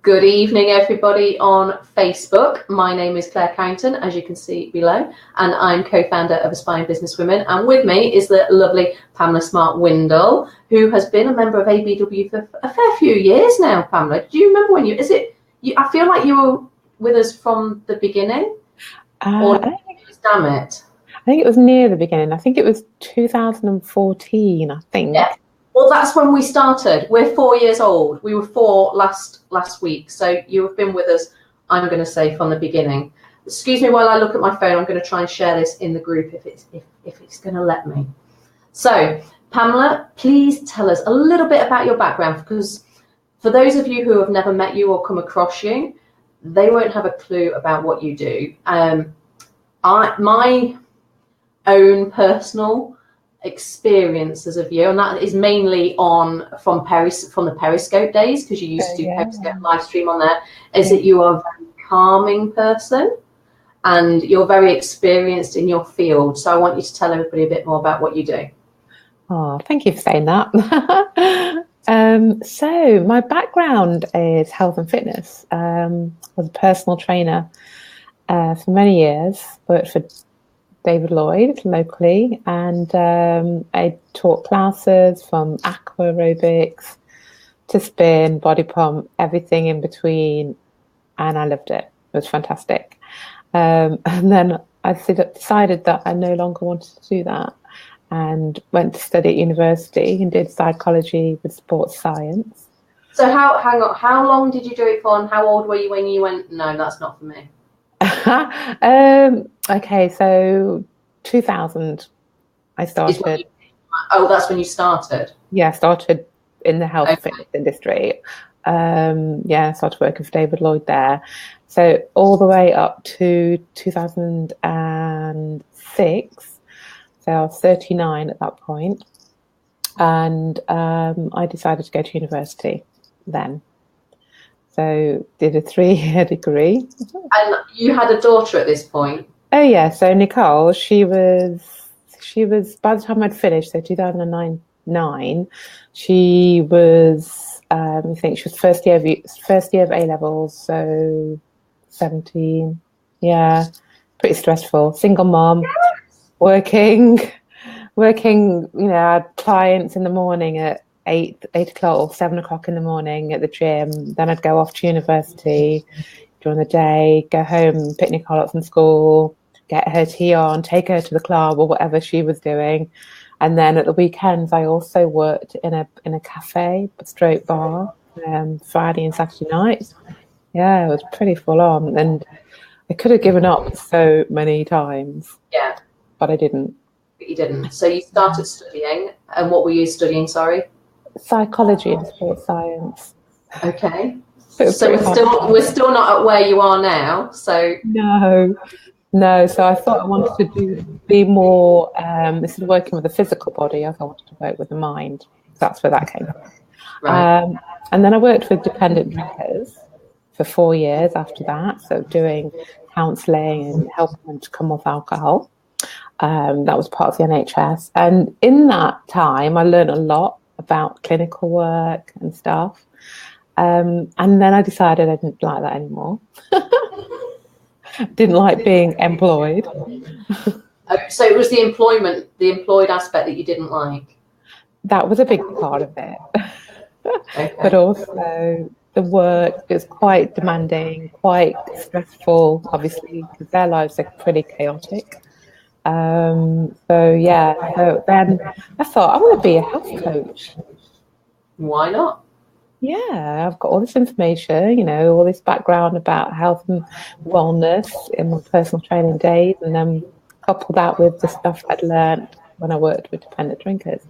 Good evening, everybody on Facebook. My name is Claire Carrington, as you can see below, and I'm co-founder of Aspiring Businesswomen. And with me is the lovely Pamela Smart Windle, who has been a member of ABW for a fair few years now. Pamela, do you remember when I feel like you were with us from the beginning, or damn it? I think it was near the beginning. I think it was 2014, I think. Yeah. Well, that's when we started. We're 4 years old. We were 4 last week. So you have been with us, I'm going to say, from the beginning. Excuse me while I look at my phone. I'm going to try and share this in the group if it's going to let me. So, Pamela, please tell us a little bit about your background, because for those of you who have never met you or come across you, they won't have a clue about what you do. My own personal experiences of you, and that is mainly from the Periscope days, because you used to do Periscope live stream on there, is that you are a very calming person and you're very experienced in your field. So I want you to tell everybody a bit more about what you do. Oh, thank you for saying that. So my background is health and fitness. I was a personal trainer for many years, worked for David Lloyd locally, and I taught classes from aqua aerobics to spin, body pump, everything in between, and I loved it. It was fantastic. And then I decided that I no longer wanted to do that, and went to study at university and did psychology with sports science. So how long did you do it for, and how old were you when you went, no, that's not for me? Okay, so 2000 I started. That's when you started? Yeah, I started in the health and fitness industry. I started working for David Lloyd there. So all the way up to 2006. So I was 39 at that point. And I decided to go to university then. So did a 3-year degree. And you had a daughter at this point? Oh yeah, so Nicole, she was by the time I'd finished, so 2009, she was I think she was first year of A levels, so 17. Yeah, pretty stressful. Single mom, working. You know, I had clients in the morning at 8 o'clock or 7 o'clock in the morning at the gym. Then I'd go off to university during the day, go home, pick Nicole up from school, get her tea on, take her to the club or whatever she was doing. And then at the weekends, I also worked in a cafe, a stroke bar, Friday and Saturday nights. Yeah, it was pretty full on. And I could have given up so many times. Yeah. But I didn't. But you didn't. So you started studying. And what were you studying, sorry? Psychology and sports science. Okay. So we're still not at where you are now. So no. So I thought I wanted to be more instead of working with the physical body, I wanted to work with the mind. That's where that came from. Right. And then I worked with dependent drinkers for 4 years after that. So doing counselling and helping them to come off alcohol. That was part of the NHS. And in that time, I learned a lot about clinical work and stuff. And then I decided I didn't like that anymore. Didn't like being employed. So it was the employed aspect that you didn't like? That was a big part of it. Okay. But also the work is quite demanding, quite stressful, obviously, because their lives are pretty chaotic. So then I thought, I want to be a health coach. Why not? Yeah, I've got all this information, you know, all this background about health and wellness in my personal training days, and then couple that with the stuff I'd learned when I worked with dependent drinkers.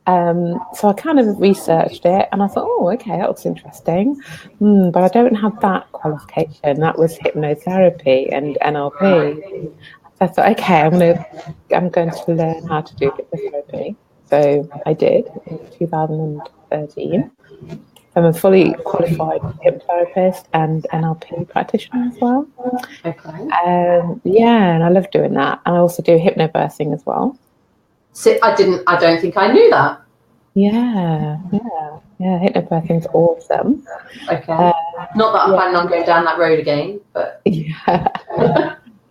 So I kind of researched it and I thought, oh, okay, that looks interesting. But I don't have that qualification. That was hypnotherapy and NLP. So I thought, okay, I'm going to learn how to do hypnotherapy. So I did in 2013. I'm a fully qualified hypnotherapist and NLP practitioner as well. Okay. And I love doing that. And I also do hypnobirthing as well. So I don't think I knew that. Yeah. Yeah, hypnobirthing's awesome. Okay. Not that I plan on going down that road again, but yeah.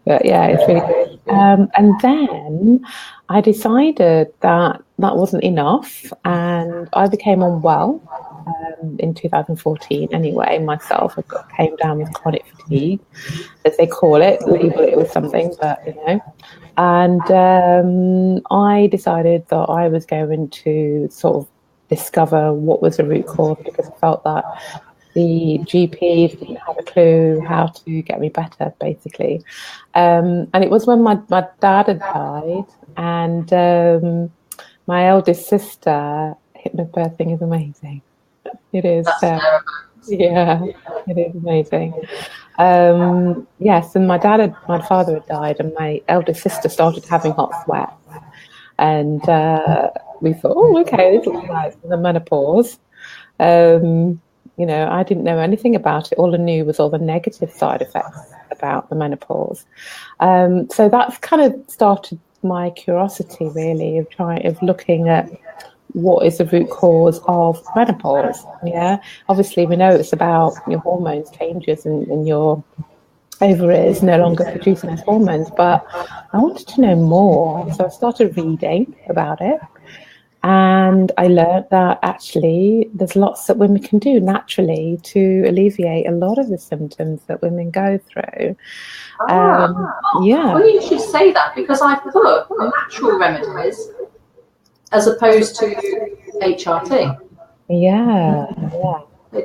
But yeah, it's really good. And then I decided that that wasn't enough, and I became unwell in 2014. Anyway, myself, came down with chronic fatigue, as they call it. Label it with something, but you know. And I decided that I was going to sort of discover what was the root cause, because I felt that the GPs didn't have a clue how to get me better, basically. And it was when my dad had died, and my eldest sister, hypnobirthing is amazing. It is. that's terrible. Yeah, it is amazing. Yes, and my father had died, and my eldest sister started having hot sweats, and we thought, oh, okay, this looks like the menopause. You know, I didn't know anything about it. All I knew was all the negative side effects about the menopause. So that's kind of started my curiosity, really, of looking at what is the root cause of menopause. Yeah, obviously we know it's about your hormones changes and your ovaries no longer producing those hormones, but I wanted to know more, so I started reading about it. And I learned that actually there's lots that women can do naturally to alleviate a lot of the symptoms that women go through. Yeah. Well, you should say that, because I put natural remedies as opposed to HRT. Yeah.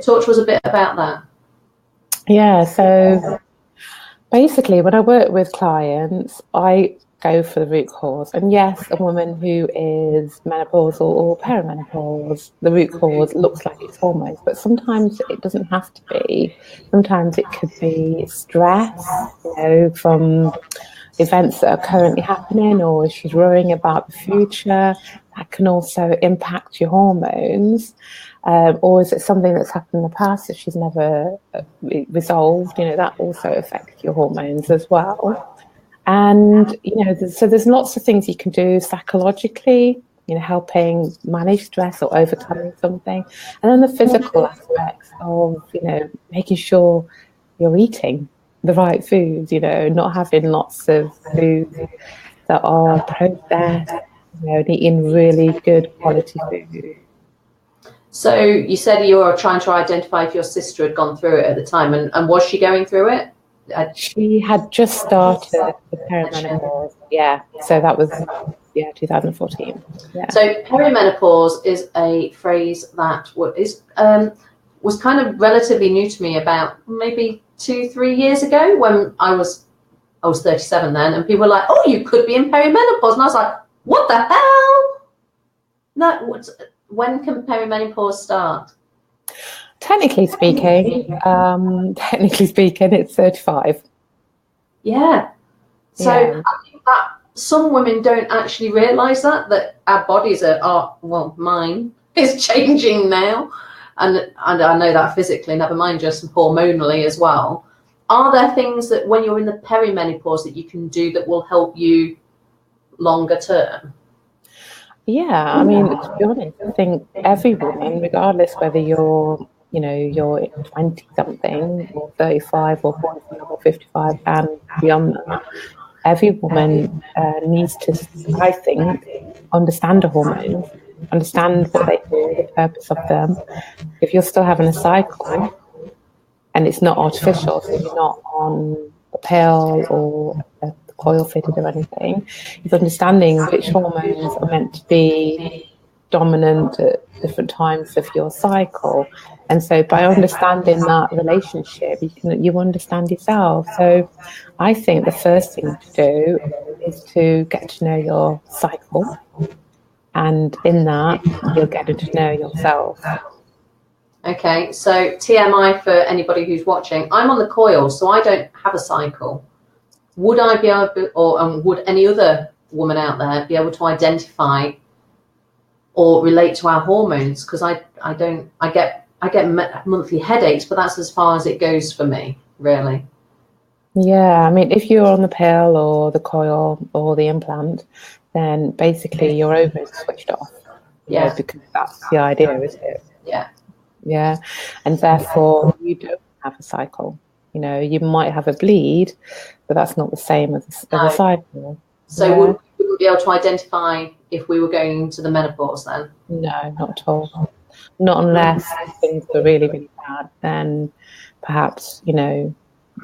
Talk to us a bit about that. Yeah. So basically, when I work with clients, I go for the root cause. And yes, a woman who is menopausal or perimenopause, the root cause looks like it's hormones, but sometimes it doesn't have to be. Sometimes it could be stress, you know, from events that are currently happening, or if she's worrying about the future, that can also impact your hormones. Or is it something that's happened in the past that she's never resolved? You know, that also affects your hormones as well. And, you know, so there's lots of things you can do psychologically, you know, helping manage stress or overcoming something. And then the physical aspects of, you know, making sure you're eating the right foods, you know, not having lots of foods that are processed, you know, and eating really good quality food. So you said you were trying to identify if your sister had gone through it at the time, and was she going through it? She had just started the perimenopause. Yeah, so that was 2014. Yeah. So perimenopause is a phrase that was kind of relatively new to me about maybe 2-3 years ago, when I was 37 then, and people were like, "Oh, you could be in perimenopause," and I was like, "What the hell?" No, when can perimenopause start? Technically speaking, it's 35. Yeah. So Yeah. I think that some women don't actually realise that our bodies are well, mine is changing now, and I know that physically, never mind just hormonally as well. Are there things that when you're in the perimenopause that you can do that will help you longer term? Yeah, I mean, to be honest, I think every woman, regardless whether you're 20 something or 35 or 45 or 55 and beyond that, every woman needs to, I think, understand the hormones, understand what they do, the purpose of them. If you're still having a cycle and it's not artificial, so you're not on a pill or a coil fitted or anything, is understanding which hormones are meant to be dominant at different times of your cycle. And so by understanding that relationship, you understand yourself. So I think the first thing to do is to get to know your cycle. And in that, you'll get to know yourself. Okay, so TMI for anybody who's watching, I'm on the coil, so I don't have a cycle. Would I be able to, or would any other woman out there be able to identify or relate to our hormones? Because I get monthly headaches, but that's as far as it goes for me, really. Yeah, I mean, if you're on the pill or the coil or the implant, then basically your ovaries are switched off. Yeah. Because that's the idea, isn't it? Yeah. Yeah. And therefore you don't have a cycle. You know, you might have a bleed, but that's not the same as a cycle. So yeah. we wouldn't be able to identify if we were going into the menopause then? No, not at all. Not unless things were really, really bad. Then perhaps, you know,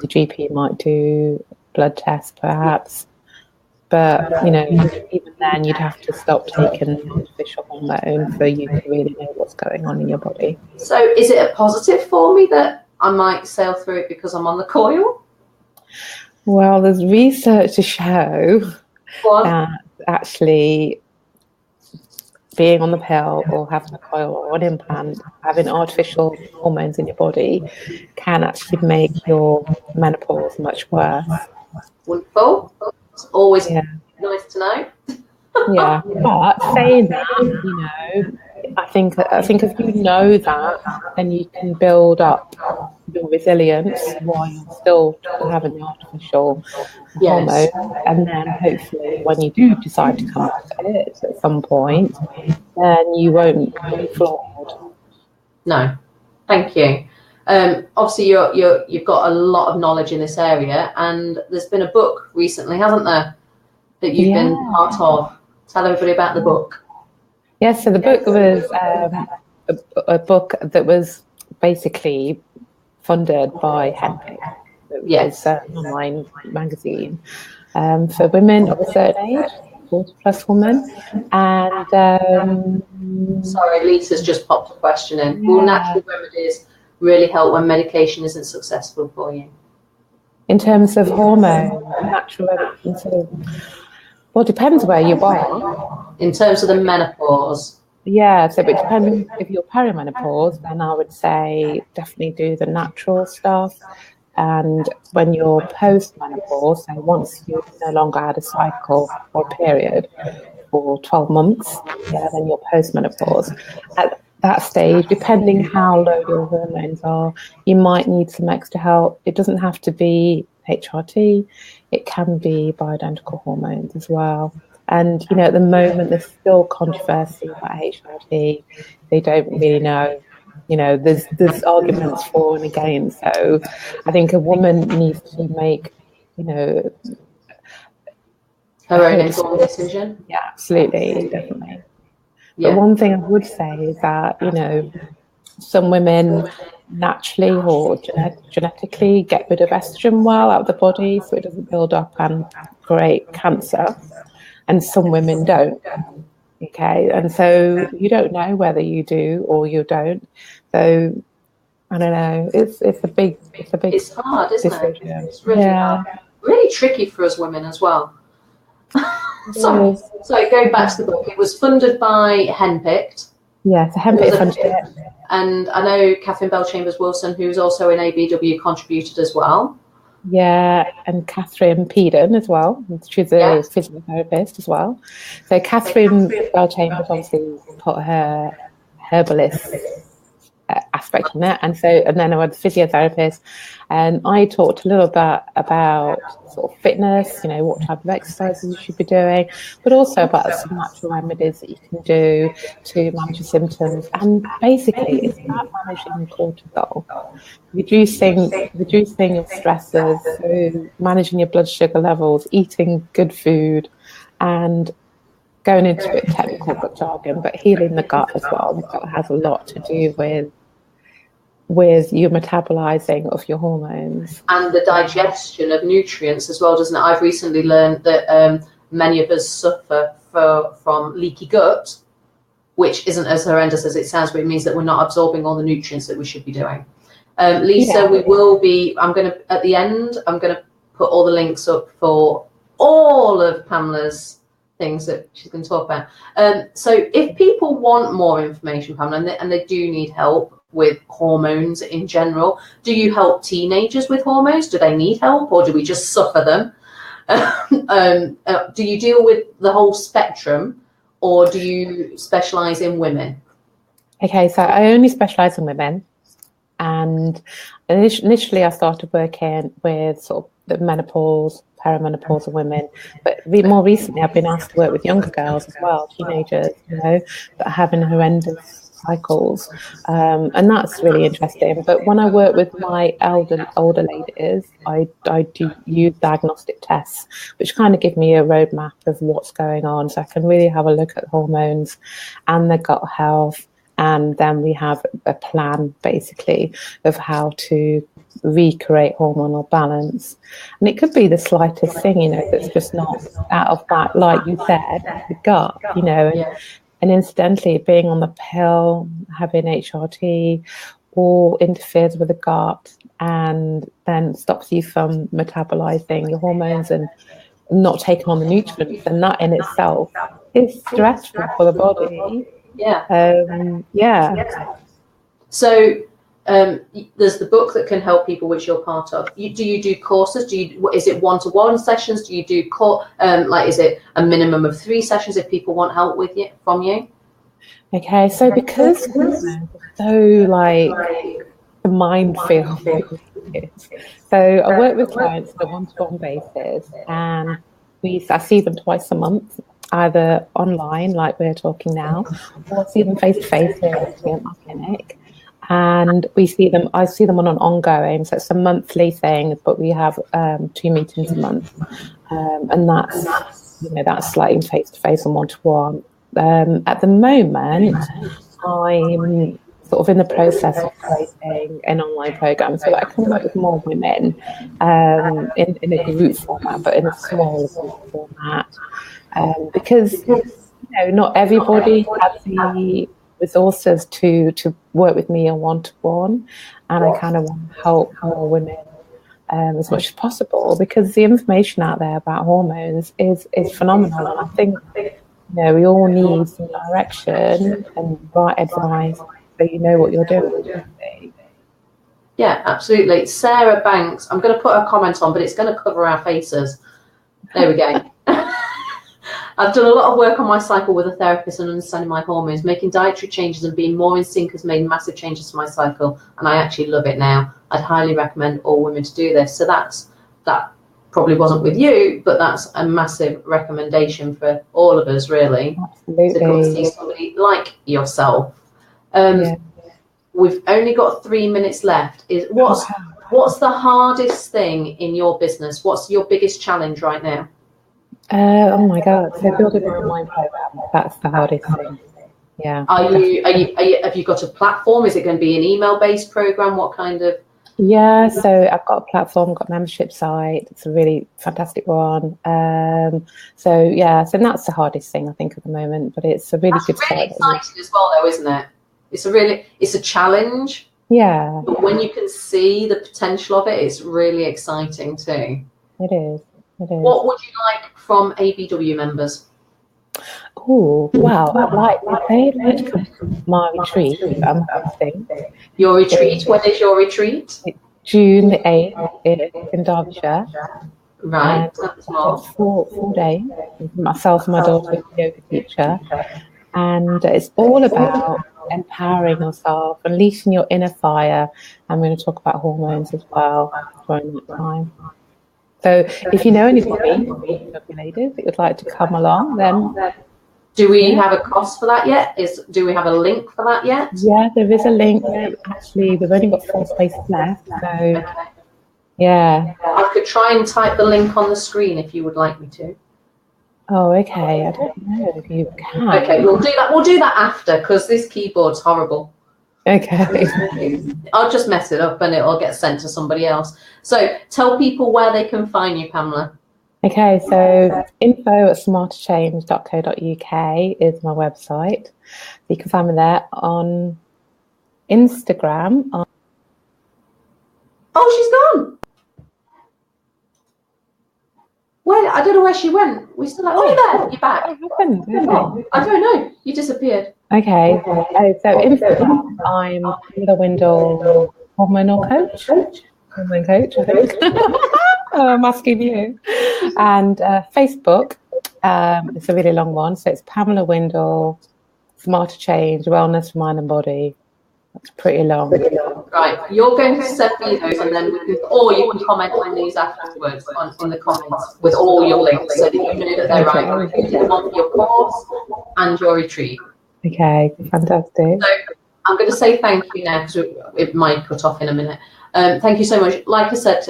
the GP might do blood tests, perhaps. But, you know, even then you'd have to stop taking the artificial hormone for you to really know what's going on in your body. So is it a positive for me that I might sail through it because I'm on the coil? Well, there's research to show that actually being on the pill or having a coil or an implant, having artificial hormones in your body can actually make your menopause much worse. Wonderful. It's always nice to know. Yeah, but saying that, you know, I think if you know that, then you can build up your resilience while you're still having the artificial hormone, and then hopefully when you do decide to come off it at some point, then you won't be flawed. No, thank you. Obviously, you've got a lot of knowledge in this area, and there's been a book recently, hasn't there, that you've been part of? Tell everybody about the book. Yes, so the book was a book that was basically funded by Henpick. It's an online magazine for women of a certain age, 40+ women. And sorry, Lisa's just popped a question in. Will natural remedies really help when medication isn't successful for you? In terms of hormone, natural remedies, well, it depends where you are. In terms of the menopause. Yeah, so it depends. If you're perimenopause, then I would say definitely do the natural stuff. And when you're post-menopause, so once you've no longer had a cycle or period for 12 months, then you're post-menopause. At that stage, depending how low your hormones are, you might need some extra help. It doesn't have to be HRT. It can be bioidentical hormones as well. And, you know, at the moment, there's still controversy about HRT. They don't really know. You know, there's arguments for and against. So I think a woman needs to make, you know, her own informed decision. Yeah, absolutely, definitely. Yeah. But one thing I would say is that, you know, some women naturally or genetically get rid of estrogen well out of the body, so it doesn't build up and create cancer. And some women don't. Okay, and so you don't know whether you do or you don't. So I don't know. It's hard, isn't decision. it? It's really hard. Really tricky for us women as well. So going back to the book, it was funded by Henpicked. Yeah, so Henpicked funded it. And I know Catherine Bell Chambers Wilson, who's also in ABW, contributed as well. Yeah, and Catherine Peden as well. She's a physiotherapist as well. So Catherine Bell Chambers obviously put her herbalist aspect on it, and then I was a physiotherapist, and I talked a little bit about sort of fitness, you know, what type of exercises you should be doing, but also about some natural remedies that you can do to manage your symptoms. And basically, it's about managing cortisol, reducing your stresses, so managing your blood sugar levels, eating good food, and going into a bit technical jargon, but healing the gut as well. That has a lot to do with your metabolizing of your hormones. And the digestion of nutrients as well, doesn't it? I've recently learned that many of us suffer from leaky gut, which isn't as horrendous as it sounds, but it means that we're not absorbing all the nutrients that we should be doing. Lisa, we will be, at the end, I'm going to put all the links up for all of Pamela's things that she's going to talk about. So if people want more information, Pamela, and they do need help with hormones in general, do you help teenagers with hormones? Do they need help, or do we just suffer them? Do you deal with the whole spectrum, or do you specialize in women? Okay, so I only specialize in women, and initially I started working with sort of the menopause, perimenopausal women, but more recently I've been asked to work with younger girls as well, teenagers, you know, that are having horrendous cycles, and that's really interesting. But when I work with my older ladies, I do use diagnostic tests, which kind of give me a roadmap of what's going on, so I can really have a look at hormones and their gut health, and then we have a plan basically of how to recreate hormonal balance. And it could be the slightest thing, you know, that's just not out of that, like you said, the gut, you know, and incidentally being on the pill, having HRT, or interferes with the gut and then stops you from metabolizing your hormones and not taking on the nutrients, and that in itself is stressful for the body. So there's the book that can help people, which you're part of. Do you do courses? Is it one-to-one sessions? Do you do is it a minimum of 3 sessions if people want help from you? Okay, so because so like the minefield, so I work with clients on a one-to-one basis, and I see them twice a month, either online like we're talking now, or see them face to face here at my clinic. And I see them on an ongoing, so it's a monthly thing, but we have 2 meetings a month, and that's like face to face and one to one. At the moment, I'm sort of in the process of creating an online program so that I can work with more women in a group format, but in a smaller group format, because not everybody has the resources to work with me on one-to-one, and I kind of want to help more women as much as possible, because the information out there about hormones is phenomenal, and I think we all need some direction and right advice so you know what you're doing. Yeah, absolutely. Sarah Banks, I'm going to put a comment on, but it's going to cover our faces. There we go. I've done a lot of work on my cycle with a therapist and understanding my hormones. Making dietary changes and being more in sync has made massive changes to my cycle, and I actually love it now. I'd highly recommend all women to do this. So that probably wasn't with you, but that's a massive recommendation for all of us, really. Absolutely. To come see somebody like yourself. We've only got 3 minutes left. What's the hardest thing in your business? What's your biggest challenge right now? Oh my God! So building an online program—that's the hardest thing. Yeah. Have you got a platform? Is it going to be an email-based program? What kind of? Yeah, so I've got a platform, got a membership site. It's a really fantastic one. So that's the hardest thing I think at the moment. But it's a really good start. It's really exciting as well, though, isn't it? It's a challenge. Yeah. But when you can see the potential of it, it's really exciting too. It is. What would you like from ABW members? Oh, wow. They'd like to come to my retreat, I'm hosting. Your retreat? When is your retreat? June the 8th in Derbyshire. Right. That's 4 days. Myself and my daughter, the yoga teacher. And it's all about empowering yourself, unleashing your inner fire. I'm going to talk about hormones as well during that time. So if you know anybody, ladies, that would like to come along, then... Do we have a cost for that yet? Do we have a link for that yet? Yeah, there is a link. Actually, we've only got 4 spaces left. So, yeah. I could try and type the link on the screen if you would like me to. Oh, okay. I don't know if you can. Okay, we'll do that. We'll do that after, because this keyboard's horrible. Okay. I'll just mess it up and it'll get sent to somebody else. So tell people where they can find you, Pamela. Okay, so info@smarterchange.co.uk is my website. You can find me there on Instagram. Oh, she's gone. Well, I don't know where she went. We still you're there. You're back. What happened? Oh, I don't know. You disappeared. Okay. So Instagram, I'm the Windle hormonal coach. Hormone coach, I think. I'm asking you. And Facebook, it's a really long one. So it's Pamela Windle, Smarter Change, Wellness for Mind and Body. That's pretty long. Right. You're going to send me those, and then or you can comment on these afterwards in the comments with all your links so that you know that they're right. You can do them on your course and your retreat. Okay, fantastic. So I'm going to say thank you now because it might cut off in a minute. Thank you so much. Like I said,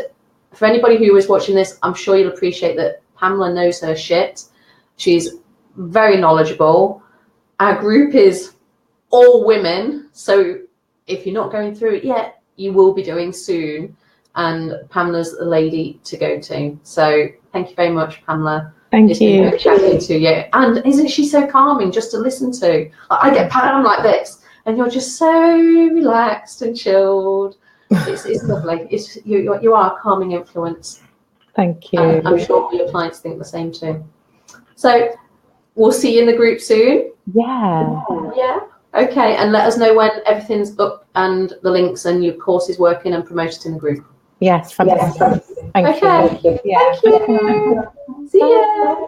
for anybody who is watching this, I'm sure you'll appreciate that Pamela knows her shit. She's very knowledgeable. Our group is all women, so if you're not going through it yet, you will be doing soon. And Pamela's the lady to go to. So thank you very much, Pamela. Thank it's you. Been great chatting to you. And isn't she so calming just to listen to? Like, I get Pam like this, and you're just so relaxed and chilled. It's lovely. You are a calming influence. Thank you. And I'm sure your clients think the same too. So we'll see you in the group soon. Yeah. Yeah. Okay. And let us know when everything's up and the links and your course is working and promoted in the group. Yes, fantastic. Thank you. Okay. Yeah. Thank you. See ya.